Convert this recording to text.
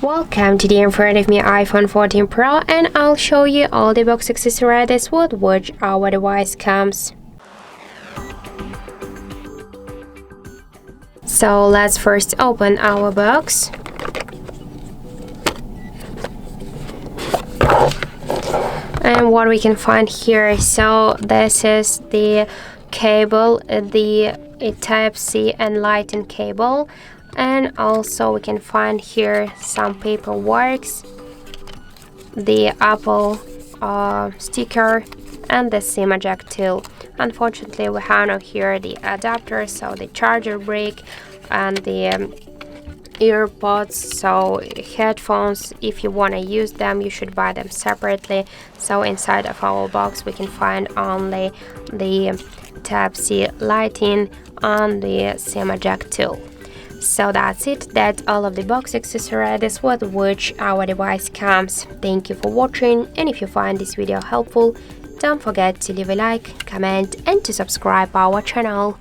Welcome, today in front of me iPhone 14 Pro, and I'll show you all the box accessories with which our device comes. So let's first open our box. And what we can find here, so this is the cable, the Type-C and Lightning cable, and also we can find here some paperwork, the Apple sticker, and the SIM eject tool. Unfortunately, we have now here the adapter, so the charger brick and the earpods, so headphones. If you want to use them, you should buy them separately. So inside of our box we can find only the Type-C Lightning and the SIM eject tool. So that's it. That's all of the box accessories with which our device comes. Thank you for watching, and if you find this video helpful, don't forget to leave a like, comment, and to subscribe our channel.